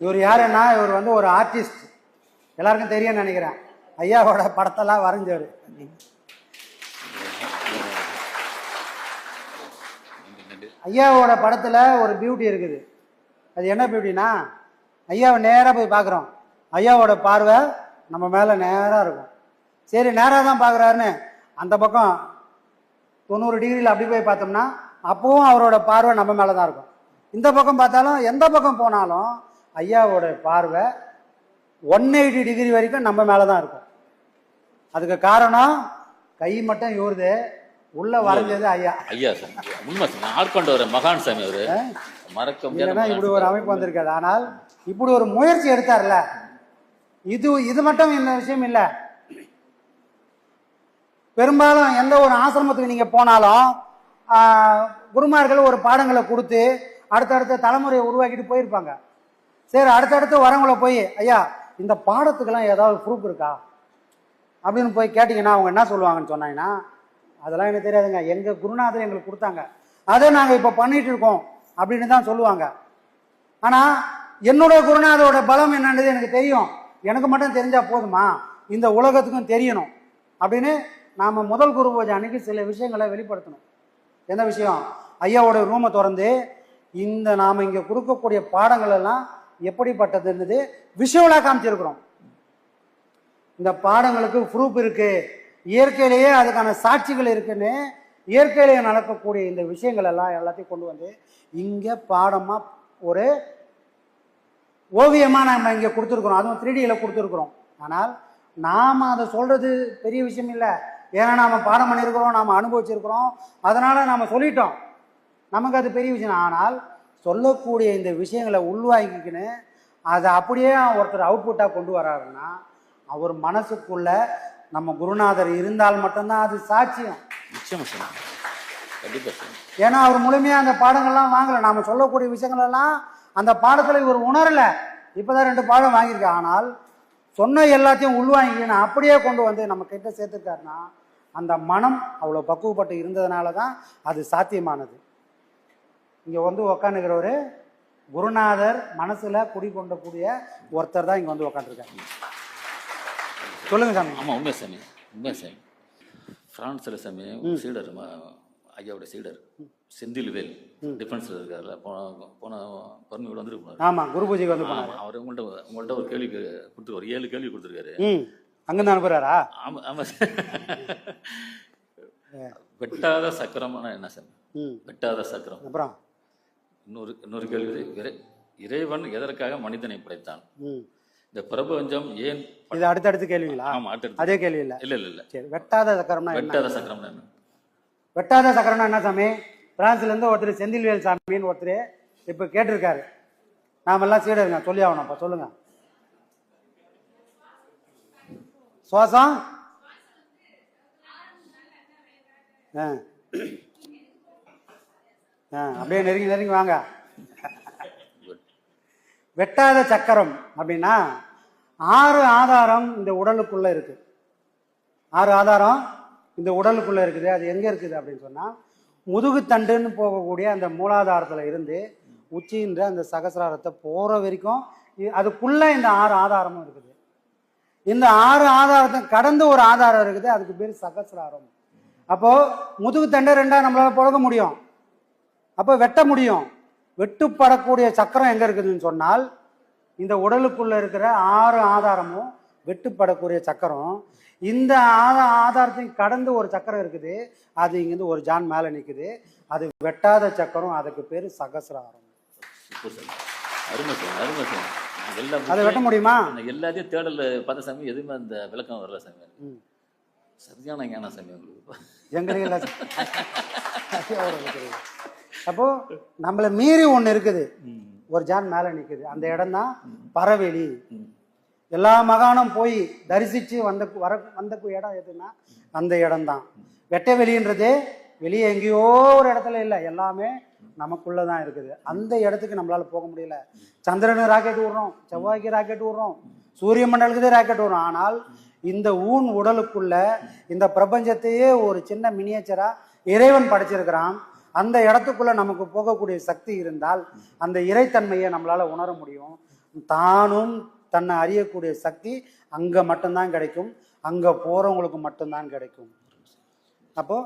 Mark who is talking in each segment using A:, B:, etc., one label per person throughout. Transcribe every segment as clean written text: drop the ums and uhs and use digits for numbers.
A: இவர் யாருன்னா, இவர் வந்து ஒரு ஆர்டிஸ்ட், எல்லாருக்கும் தெரியும்னு நினைக்கிறேன். ஐயாவோட படத்தெல்லாம் வரைஞ்சவர். ஐயாவோட படத்துல ஒரு பியூட்டி இருக்குது. அது என்ன பியூட்டினா, ஐயாவை நேராக போய் பார்க்குறோம், ஐயாவோட பார்வை நம்ம மேலே நேராக இருக்கும். சரி, நேராக தான் பார்க்குறாருன்னு அந்த பக்கம் 90 டிகிரியில் அப்படி போய் பார்த்தோம்னா அப்பவும் அவரோட பார்வை நம்ம மேலே தான் இருக்கும். இந்த பக்கம் பார்த்தாலும் எந்த பக்கம் போனாலும் ஐயாவோட பார்வை 180 டிகிரி வரைக்கும் நம்ம மேலே தான் இருக்கும். அதுக்கு காரணம் கை மட்டும் இவருது, உள்ள வரைஞ்சது ஐயா.
B: ஐயா சார் உண்மை சார், ஆட்கொண்ட மகான் சாமி அவரு, மறக்க முடியாது.
A: இப்படி ஒரு அமைப்பு வந்திருக்காது. ஆனால் இப்படி ஒரு முயற்சி எடுத்தார்ல, இது மட்டும் இந்த விஷயம் இல்லை. பெரும்பாலும் எந்த ஒரு ஆசிரமத்துக்கு நீங்க போனாலும் குருமார்கள் ஒரு பாடங்களை கொடுத்து அடுத்தடுத்த தலைமுறையை உருவாக்கிட்டு போயிருப்பாங்க. சரி, அடுத்தடுத்து வரவங்களை போய் ஐயா இந்த பாடத்துக்கெல்லாம் ஏதாவது ப்ரூஃப் இருக்கா அப்படின்னு போய் கேட்டிங்கன்னா அவங்க என்ன சொல்லுவாங்கன்னு சொன்னாங்கன்னா, அதெல்லாம் எனக்கு தெரியாதுங்க, எங்கள் குருநாதர் எங்களுக்கு கொடுத்தாங்க, அதை நாங்கள் இப்போ பண்ணிட்டு இருக்கோம் அப்படின்னு தான் சொல்லுவாங்க. ஆனால் என்னோட குருநாதரோட பலம் என்னன்றது எனக்கு தெரியும், எனக்கு மட்டும் தெரிஞ்சால் போதுமா, இந்த உலகத்துக்கும் தெரியணும் அப்படின்னு நாம் முதல் குரு பூஜை அன்னைக்கு சில விஷயங்களை வெளிப்படுத்தணும். என்ன விஷயம்? ஐயாவோட ரூமை திறந்து இந்த நாம் இங்கே கொடுக்கக்கூடிய பாடங்கள் எல்லாம் எப்படிப்பட்டதுன்றது விஷுவலாக காமிச்சிருக்கிறோம். இந்த பாடங்களுக்கு ப்ரூஃப் இருக்கு, இயற்கையிலேயே அதுக்கான சாட்சிகள் இருக்குன்னு இயற்கையிலேயே நடக்கக்கூடிய இந்த விஷயங்கள் எல்லாம் எல்லாத்தையும் கொண்டு வந்து இங்கே பாடமாக ஒரு ஓவியமாக நம்ம இங்கே கொடுத்துருக்குறோம். அதுவும் 3Dயில் கொடுத்துருக்குறோம். ஆனால் நாம் அதை சொல்கிறது பெரிய விஷயம் இல்லை. ஏன்னா நாம் பாடம் பண்ணியிருக்கிறோம், நாம் அனுபவிச்சிருக்கிறோம், அதனால் நாம் சொல்லிட்டோம், நமக்கு அது பெரிய விஷயம். ஆனால் சொல்லக்கூடிய இந்த விஷயங்களை உள்வாங்கிக்கின்னு அதை அப்படியே ஒருத்தர் அவுட்புட்டாக கொண்டு வராருன்னா அவர் மனசுக்குள்ள நம்ம குருநாதர் இருந்தால் மட்டும்தான் அது சாட்சியம். ஏன்னா அவர் முழுமையாக அந்த பாடங்கள்லாம் வாங்கலை. நாம் சொல்லக்கூடிய விஷயங்கள் எல்லாம் அந்த பாடத்தில் இவர் உணரலை. இப்போதான் 2 பாடம் வாங்கியிருக்கேன். ஆனால் சொன்ன எல்லாத்தையும் உள்வாங்கிக்கின்னு அப்படியே கொண்டு வந்து நம்ம கிட்ட சேர்த்துருக்காருன்னா அந்த மனம் அவ்வளோ பக்குவப்பட்டு இருந்ததுனால தான் அது சாத்தியமானது. இங்கே வந்து உக்காந்துக்கிறவர் குருநாதர் மனசில் குடிக்கொண்டக்கூடிய ஒருத்தர் தான் இங்கே வந்து உக்காந்துருக்காரு. சொல்லுங்க சாமி.
B: ஆமாம், உண்மை சாமி, உண்மை சாமி. ஃப்ரான்ஸில் சாமி சீடர், ஐயாவோட சீடர் செந்தில்வேல் டிஃபென்ஸில் இருக்காருல்ல, போன பர்மியோட வந்துருக்கு.
A: ஆமாம், குரு பூஜைக்கு வந்து
B: அவர் உங்கள்கிட்ட ஒரு கேள்வி கொடுத்துருக்காரு, ஒரு 7 கேள்வி கொடுத்துருக்காரு.
A: அங்கேருந்து அனுப்புறாரா?
B: ஆமாம் ஆமாம் சார். வெட்டாத சக்கரம்னா என்ன சார்? வெட்டாத சக்கரம். அப்புறம் இன்னொரு கேள்வி, இறைவன் எதற்காக மனிதனை படைத்தான்? இந்த பிரபஞ்சம் ஏன்?
A: இது அடுத்தடுத்து கேள்விங்களா?
B: ஆமா, அடுத்தடுத்து.
A: அதே கேள்வி இல்லை.
B: இல்ல இல்ல இல்ல.
A: சரி, வெட்டாத சக்கரம்னா
B: வெட்டாத சக்கரம்னா என்ன?
A: வெட்டாத சக்கரம்னா என்ன சாமி? பிரான்ஸ்ல இருந்து ஒருத்தர் செந்தில்வேல் சாமின்னு ஒருத்தர் இப்ப கேட்டிருக்காரு. நாமெல்லாம் சீடருங்க, சொல்லி ஆகணும்ப்பா, சொல்லுங்க. சுவாசம் அப்படியே நெருங்கி நெருங்கி வாங்க. வெட்டாத சக்கரம் அப்படின்னா 6 ஆதாரம் இந்த உடலுக்குள்ள இருக்கு. 6 ஆதாரம் இந்த உடலுக்குள்ள இருக்குது. அது எங்க இருக்குது அப்படின்னு சொன்னா, முதுகுத்தண்டுன்னு போகக்கூடிய அந்த மூலாதாரத்துல இருந்து உச்சின்ற அந்த சகசிராரத்தை போற வரைக்கும் அதுக்குள்ள இந்த 6 ஆதாரமும் இருக்குது. இந்த 6 ஆதாரத்தை கடந்து ஒரு ஆதாரம் இருக்குது, அதுக்கு பேர் சகசிராரம். அப்போ முதுகுத்தண்டை 2ஆ நம்மளால புழங்க முடியும், அப்போ வெட்ட முடியும். வெட்டுப்படக்கூடிய சக்கரம் எங்க இருக்குதுன்னு சொன்னால், இந்த உடலுக்குள்ள இருக்கிற 6 ஆதாரமும் வெட்டுப்படக்கூடிய சக்கரம். இந்த ஆதாரத்தையும் கடந்து ஒரு சக்கரம் இருக்குது, அது இங்கிருந்து ஒரு ஜான் மேல நிக்குது, அது வெட்டாத சக்கரம், அதுக்கு பேரு சகசிராரம். அதை வெட்ட முடியுமா?
B: எல்லாத்தையும் தேடல பார்த்த சாமி, எதுவுமே அந்த விளக்கம் வரல சாமி. சரியான ஞான சாமி உங்களுக்கு
A: எங்களுக்கு. அப்போ நம்மளை மீறி ஒண்ணு இருக்குது, ஒரு ஜான் மேல நிக்குது, அந்த இடம் தான் பரவெளி. எல்லா மகானும் போய் தரிசிச்சு வந்த இடம் எதுன்னா அந்த இடம் தான். வெட்ட வெளின்றது வெளியே எங்கேயோ ஒரு இடத்துல இல்லை, எல்லாமே நமக்குள்ளதான் இருக்குது. அந்த இடத்துக்கு நம்மளால போக முடியல. சந்திரனு ராக்கெட் விடுறோம், செவ்வாய்க்கு ராக்கெட் விடுறோம், சூரிய மண்டலத்துக்கு ராக்கெட் விடுறோம். ஆனால் இந்த ஊன் உடலுக்குள்ள இந்த பிரபஞ்சத்தையே ஒரு சின்ன மினியேச்சரா இறைவன் படைச்சிருக்கிறான். அந்த இடத்துக்குள்ள நமக்கு போகக்கூடிய சக்தி இருந்தால் அந்த இறைத்தன்மையை நம்மளால உணர முடியும். தானும் தன்னை அறியக்கூடிய சக்தி அங்கே மட்டும்தான் கிடைக்கும், அங்கே போகிறவங்களுக்கு மட்டும்தான் கிடைக்கும். அப்போ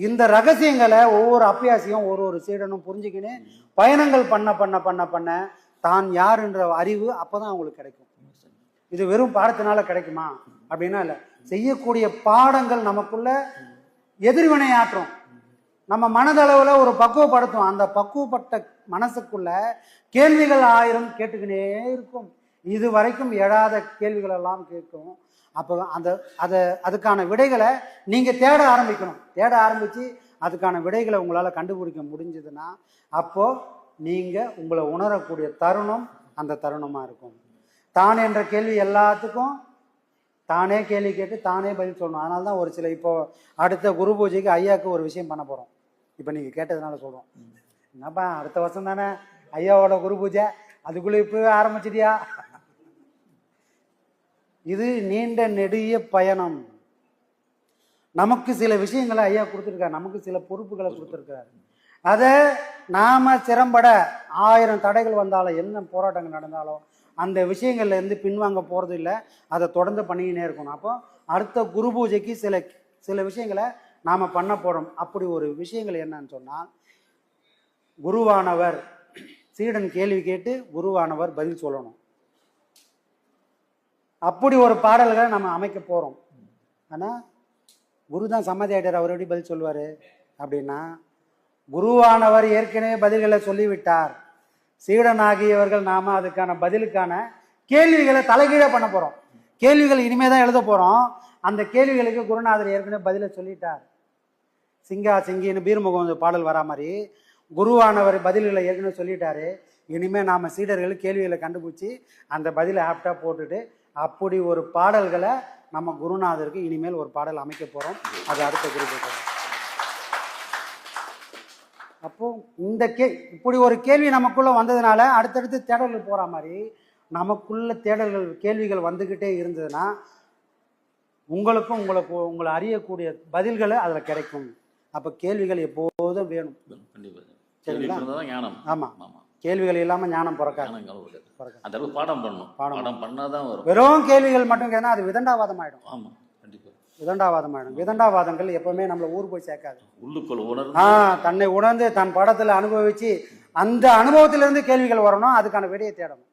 A: இந்த ரகசியங்களை ஒவ்வொரு அப்பியாசியும் ஒரு சீடனும் புரிஞ்சுக்கின்னு பயணங்கள் பண்ண பண்ண பண்ண பண்ண தான் யாருன்ற அறிவு அப்போதான் அவங்களுக்கு கிடைக்கும். இது வெறும் பாடத்தினால கிடைக்குமா அப்படின்னா இல்லை, செய்யக்கூடிய பாடங்கள் நமக்குள்ள எதிர்வினை ஆற்றும், நம்ம மனதளவில் ஒரு பக்குவப்படுத்தும். அந்த பக்குவப்பட்ட மனசுக்குள்ள கேள்விகள் 1000 கேட்டுக்கினே இருக்கும், இது வரைக்கும் எழாத கேள்விகள் எல்லாம் கேட்கும். அப்போ அதுக்கான விடைகளை நீங்கள் தேட ஆரம்பிக்கணும். தேட ஆரம்பித்து அதுக்கான விடைகளை உங்களால் கண்டுபிடிக்க முடிஞ்சதுன்னா அப்போது நீங்கள் உங்களை உணரக்கூடிய தருணம் அந்த தருணமாக இருக்கும். தான் என்ற கேள்வி எல்லாத்துக்கும் தானே கேள்வி கேட்டு தானே பதில் சொல்லணும். அதனால தான் ஒரு சில இப்போ அடுத்த குரு பூஜைக்கு ஐயாவுக்கு ஒரு விஷயம் பண்ண போகிறோம். இப்போ நீங்கள் கேட்டதுனால சொல்கிறோம், என்னப்பா அடுத்த வருஷம் தானே ஐயாவோட குரு பூஜை, அதுக்குள்ளே இப்போவே ஆரம்பிச்சிட்டியா? இது நீண்ட நெடிய பயணம். நமக்கு சில விஷயங்களை ஐயா கொடுத்துருக்காரு, நமக்கு சில பொறுப்புகளை கொடுத்துருக்காரு. அதை நாம் சிரம்பட 1000 தடைகள் வந்தாலும் என்ன போராட்டங்கள் நடந்தாலும் அந்த விஷயங்கள்ல இருந்து பின்வாங்க போகிறது இல்லை, அதை தொடர்ந்து பண்ணிக்கினே இருக்கணும். அப்போ அடுத்த குரு பூஜைக்கு சில விஷயங்களை நாம் பண்ண போகிறோம். அப்படி ஒரு விஷயங்கள் என்னன்னு சொன்னால், குருவானவர் சீடன் கேள்வி கேட்டு குருவானவர் பதில் சொல்லணும். அப்படி ஒரு பாடல்களை நம்ம அமைக்க போகிறோம். ஆனால் குரு தான் சம்மதி ஆகிட்டார், அவர் எப்படி பதில் சொல்லுவார் அப்படின்னா, குருவானவர் ஏற்கனவே பதில்களை சொல்லிவிட்டார், சீடனாகியவர்கள் நாம் அதுக்கான பதிலுக்கான கேள்விகளை தலைகீழ பண்ண போகிறோம். கேள்விகள் இனிமே தான் எழுத போகிறோம். அந்த கேள்விகளுக்கு குருநாதர் ஏற்கனவே பதிலை சொல்லிட்டார். சிங்கா சிங்கின்னு பீர்முகம் பாடல் வரா மாதிரி குருவானவர் பதில்களை ஏற்கனவே சொல்லிட்டாரு. இனிமேல் நாம் சீடர்கள் கேள்விகளை கண்டுபிடிச்சி அந்த பதிலை ஆப்டாக போட்டுட்டு அப்படி ஒரு பாடல்களை நம்ம குருநாதருக்கு இனிமேல் ஒரு பாடல் அமைக்க போகிறோம். அது அடுத்த குரு. அப்போ இந்த இப்படி ஒரு கேள்வி நமக்குள்ள வந்ததுனால அடுத்தடுத்து தேடல்கள் போற மாதிரி நமக்குள்ள தேடல்கள் கேள்விகள் வந்துகிட்டே இருந்ததுன்னா உங்களுக்கும் உங்களை அறியக்கூடிய பதில்களை அதில் கிடைக்கும். அப்போ கேள்விகள் எப்போதும் வேணும். சரிங்களா? ஆமாம், கேள்விகள் இல்லாமல் ஞானம் பிறக்காது.
B: பாடம் பண்ணாதான் வரும்.
A: வெறும் கேள்விகள் மட்டும் கேட்டா அது விதண்டாவாதம் ஆயிடும்.
B: ஆமாம், கண்டிப்பாக
A: விதண்டாவாதம் ஆயிடும். விதண்டாவாதங்கள் எப்பவுமே நம்மளை ஊர் போய் சேர்க்காது.
B: உள்ளுக்குள்
A: தன்னை உணர்ந்து தன் படத்துல அனுபவிச்சு அந்த அனுபவத்திலிருந்து கேள்விகள் வரணும், அதுக்கான விடையை தேடணும்.